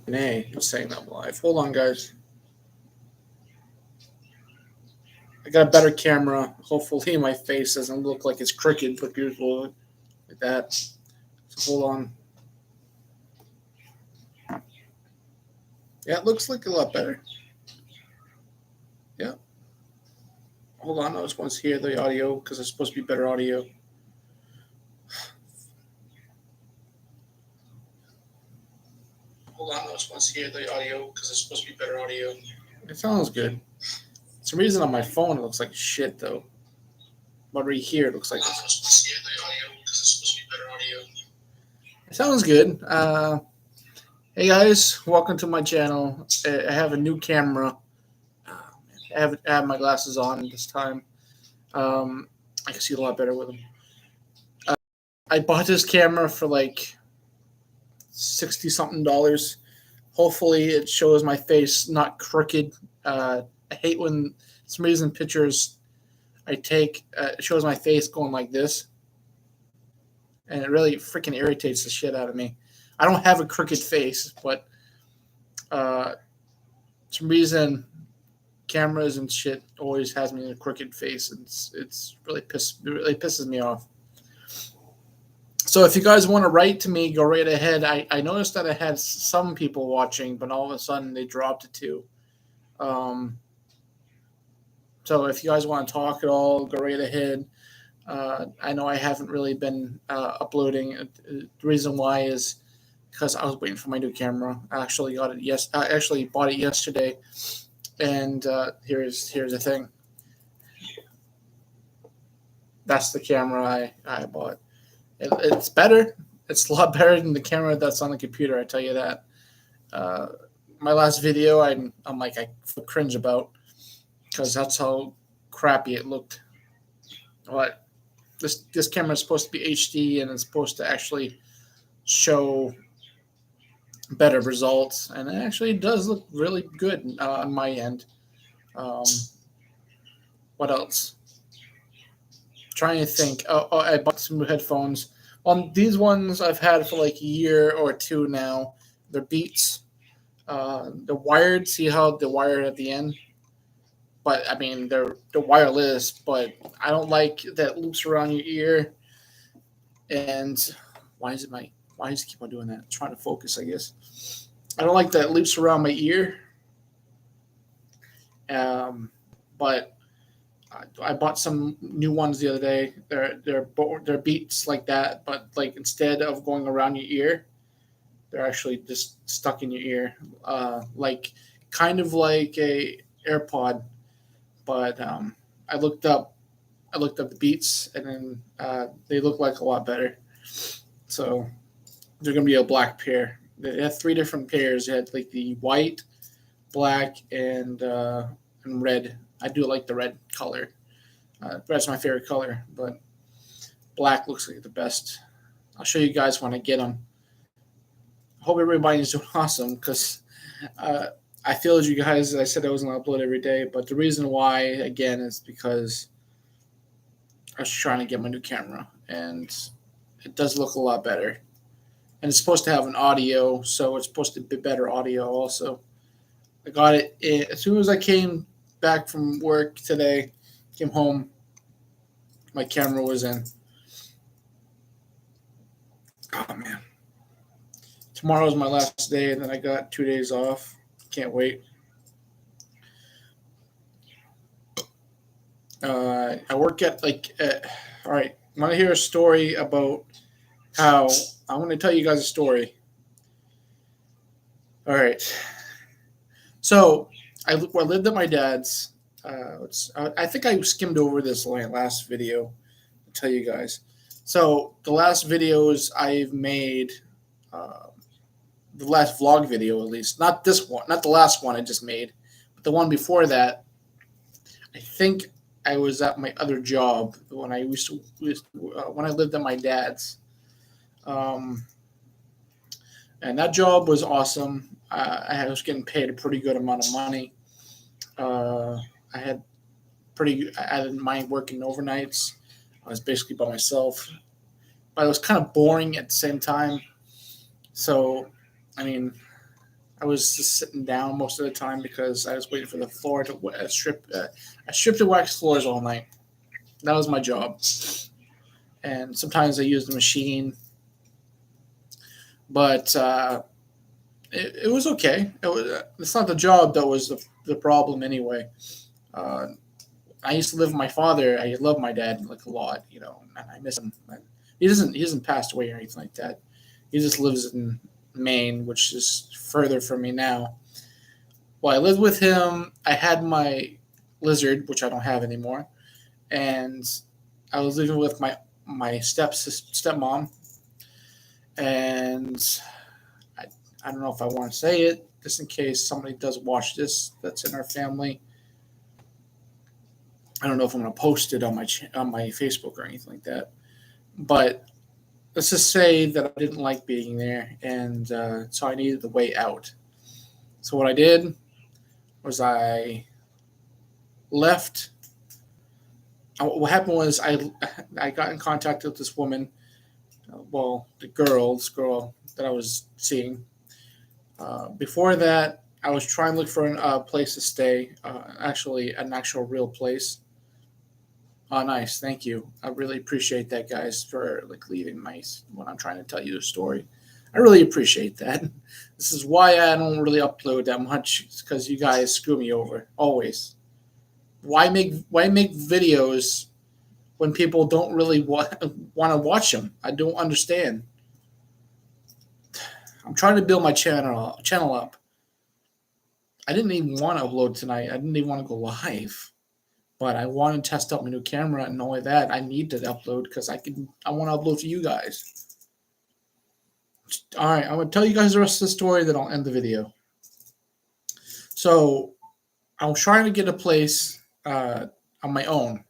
Nay, just saying I'm live. Hold on, guys. I got a better camera. Hopefully, my face doesn't look like it's crooked, but beautiful like that. So hold on. Yeah, it looks like a lot better. Yeah. Hold on, I just want to hear the audio because it's supposed to be better audio. Hold on, I just want to hear the audio because it's supposed to be better audio. It sounds good. For some reason on my phone it looks like shit though. But right here it looks like it sounds good. Hey guys, welcome to my channel. I have a new camera. I have my glasses on this time. I can see a lot better with them. Uh, I bought this camera for like 60 something dollars. Hopefully, it shows my face not crooked. I hate when some reason pictures I take it shows my face going like this, and it really freaking irritates the shit out of me. I don't have a crooked face, but uh, some reason cameras and shit always has me in a crooked face, and it's really pisses me off. So if you guys want to write to me, go right ahead. I noticed that I had some people watching, but all of a sudden they dropped to two. Um, so if you guys want to talk at all, go right ahead. I know I haven't really been uploading. The reason why is because I was waiting for my new camera. I actually got it. Yes, I actually bought it yesterday, and here's the thing. That's the camera I bought. It's better. It's a lot better than the camera that's on the computer. I tell you that. Uh, my last video, I'm like I cringe about because that's how crappy it looked. But this camera is supposed to be HD and it's supposed to actually show better results, and it actually does look really good on my end. Um, what else? Trying to think. I bought some new headphones. These ones I've had for like a year or two now. They're Beats. They're wired. See how they're wired at the end? But I mean, they're wireless. But I don't like that loops around your ear. And why does it keep on doing that? I'm trying to focus, I guess. I don't like that loops around my ear. But I bought some new ones the other day. They're Beats like that, but like instead of going around your ear, they're actually just stuck in your ear, like kind of like a AirPod. But I looked up the Beats, and then they look like a lot better. So they're gonna be a black pair. They had three different pairs. They had like the white, black, and red. I do like the red color. Red's my favorite color, but black looks like the best. I'll show you guys when I get them. Hope everybody's doing awesome because uh, I feel as you guys. I said I was gonna upload every day, but the reason why again is because I was trying to get my new camera, and it does look a lot better. And it's supposed to have an audio, so it's supposed to be better audio also. I got it as soon as I came back from work today. Came home, my camera was in. Oh man, tomorrow's my last day, and then I got 2 days off. Can't wait. I work at all right. I want to hear a story about how I want to tell you guys a story. All right. So I lived at my dad's. I think I skimmed over this last video to tell you guys. So the last videos I've made, uh, the last vlog video at least, not this one, not the last one I just made, but the one before that. I think I was at my other job when I when I lived at my dad's, um, and that job was awesome. I was getting paid a pretty good amount of money. Uh, I had I didn't mind working overnights. I was basically by myself, but it was kind of boring at the same time. So, I mean, I was just sitting down most of the time because I was waiting for the floor to strip. I stripped and waxed floors all night. That was my job. And sometimes I used the machine, but it was okay. It's not the job that was the problem anyway. Uh, I used to live with my father. I love my dad like a lot, and I miss him. He doesn't pass away or anything like that. He just lives in Maine, which is further from me now. While I lived with him, I had my lizard, which I don't have anymore, and I was living with my stepmom, and I, I don't know if I want to say it, just in case somebody does watch this that's in our family. I don't know if I'm going to post it on my Facebook or anything like that, but let's just say that I didn't like being there, and so I needed the way out. So what I did was I left. What happened was I got in contact with this woman, this girl that I was seeing. Before that, I was trying to look for a place to stay, actually an actual real place. Oh, nice, thank you. I really appreciate that, guys, for like leaving my when I'm trying to tell you a story. I really appreciate that. This is why I don't really upload that much, because you guys screw me over always. Why make videos when people don't really want to watch them? I don't understand. I'm trying to build my channel up. I didn't even want to upload tonight. I didn't even want to go live, but I want to test out my new camera, and not only that, I need to upload because I want to upload to you guys. All right, I'm gonna tell you guys the rest of the story, then I'll end the video. So I was trying to get a place on my own,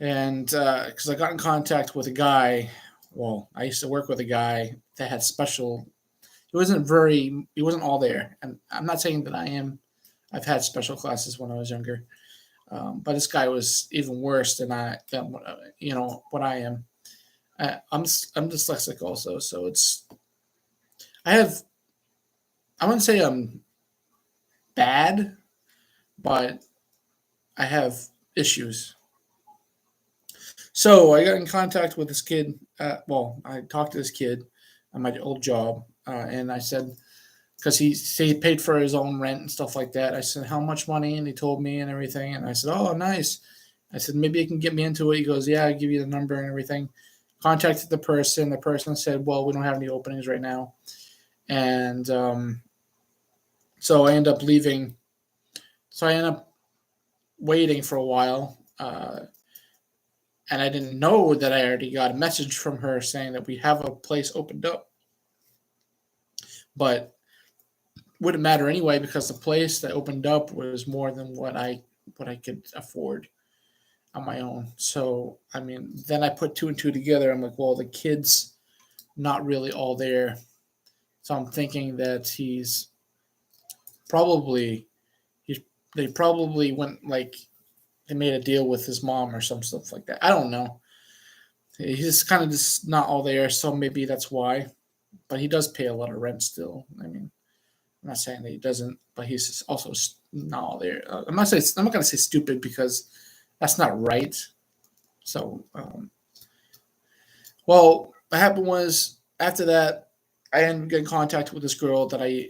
and because I got in contact with a guy. Well, I used to work with a guy that had special. He wasn't all there, and I'm not saying that I am. I've had special classes when I was younger, but this guy was even worse than what I am. I'm dyslexic also, so I have. I wouldn't say I'm bad, but I have issues. So I got in contact with this kid. I talked to this kid at my old job, and I said, because he paid for his own rent and stuff like that. I said, how much money? And he told me and everything. And I said, oh, nice. I said, maybe you can get me into it. He goes, yeah, I'll give you the number and everything. Contacted the person. The person said, well, we don't have any openings right now. And so I ended up leaving. So I ended up waiting for a while. And I didn't know that I already got a message from her saying that we have a place opened up. But wouldn't matter anyway, because the place that opened up was more than what I could afford on my own. So I mean, then I put two and two together. I'm like, well, the kid's not really all there, so I'm thinking that probably he's they probably went like they made a deal with his mom or some stuff like that. I don't know. He's kind of just not all there, so maybe that's why. But he does pay a lot of rent still. I mean, I'm not saying that he doesn't, but he's also not all there. I'm not going to say stupid because that's not right. So, what happened was after that, I ended up getting contact with this girl that I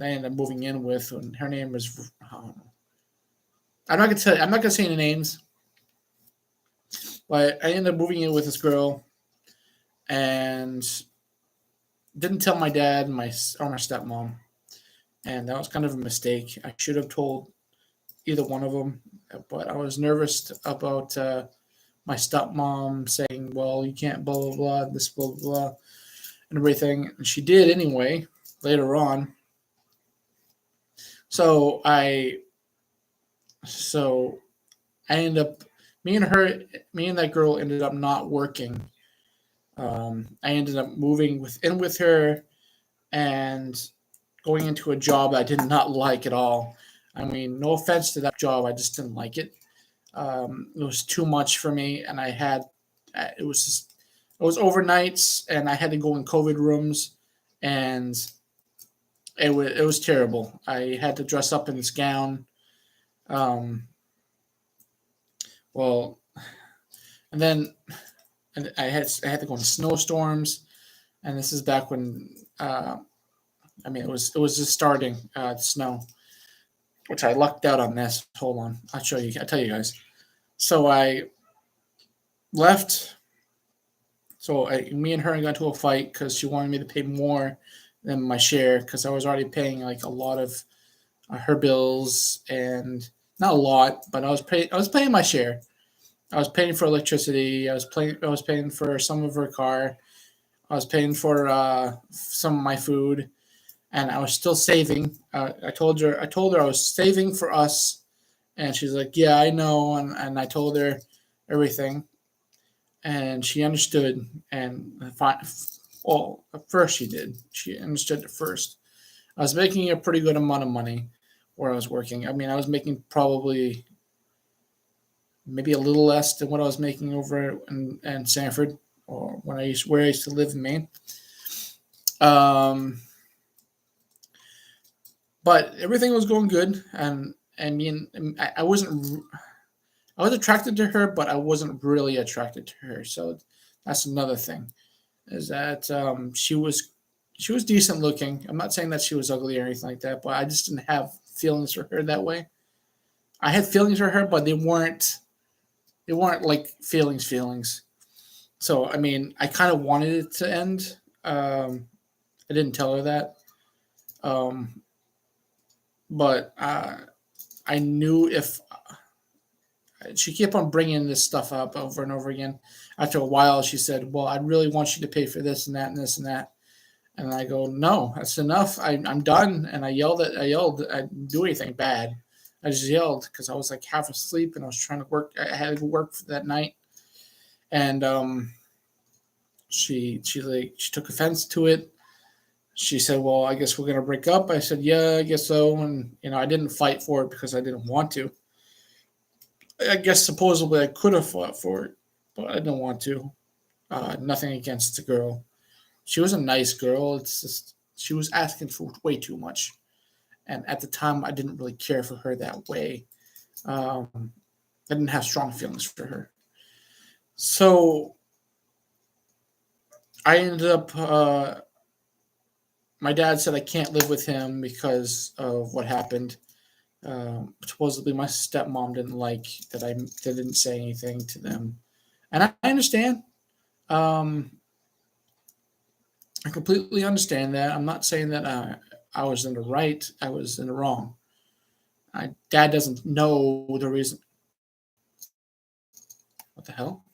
ended up moving in with, and her name was I'm not going to say any names, but I ended up moving in with this girl, and didn't tell my dad or my stepmom, and that was kind of a mistake. I should have told either one of them, but I was nervous about my stepmom saying, "Well, you can't blah blah blah, this blah blah blah," and everything. And she did anyway later on. So I ended up me and that girl ended up not working. I ended up moving with her and going into a job I did not like at all. I mean, no offense to that job, I just didn't like it. It was too much for me, and it was overnights, and I had to go in COVID rooms, and it was terrible. I had to dress up in this gown. Um, well, and then and I had to go in snowstorms, and this is back when it was just starting to snow, which I lucked out on this. Hold on, I'll show you. I'll tell you guys. So I left. So me and her got into a fight because she wanted me to pay more than my share because I was already paying like a lot of her bills, and not a lot, but I was paying my share. I was paying for electricity. I was paying for some of her car. I was paying for some of my food, and I was still saving. I told her I was saving for us, and she's like, "Yeah, I know." And I told her everything, and she understood. And well, at first she did. She understood at first. I was making a pretty good amount of money where I was working. I mean, I was making probably maybe a little less than what I was making over in Sanford, or where I used to live in Maine. Um, but everything was going good, and I mean, I wasn't. I was attracted to her, but I wasn't really attracted to her. So that's another thing, is that she was decent looking. I'm not saying that she was ugly or anything like that, but I just didn't have feelings for her that way. I had feelings for her, but they weren't like feelings. So I mean, I kind of wanted it to end. I didn't tell her that, um, but I knew if she kept on bringing this stuff up over and over again. After a while, she said, "Well, I really want you to pay for this and that and this and that." And I go, "No, that's enough. I'm done." And I yelled. I didn't do anything bad. I just yelled because I was like half asleep and I was trying to work. I had to work for that night, and she took offense to it. She said, "Well, I guess we're gonna break up." I said, "Yeah, I guess so." And I didn't fight for it because I didn't want to. I guess supposedly I could have fought for it, but I didn't want to. Nothing against the girl. She was a nice girl. It's just she was asking for way too much, and at the time I didn't really care for her that way. Um, I didn't have strong feelings for her. So I ended up. My dad said I can't live with him because of what happened. Supposedly, my stepmom didn't like that I didn't say anything to them, and I understand. Um, I completely understand that. I'm not saying that I was in the right. I was in the wrong. My dad doesn't know the reason. What the hell?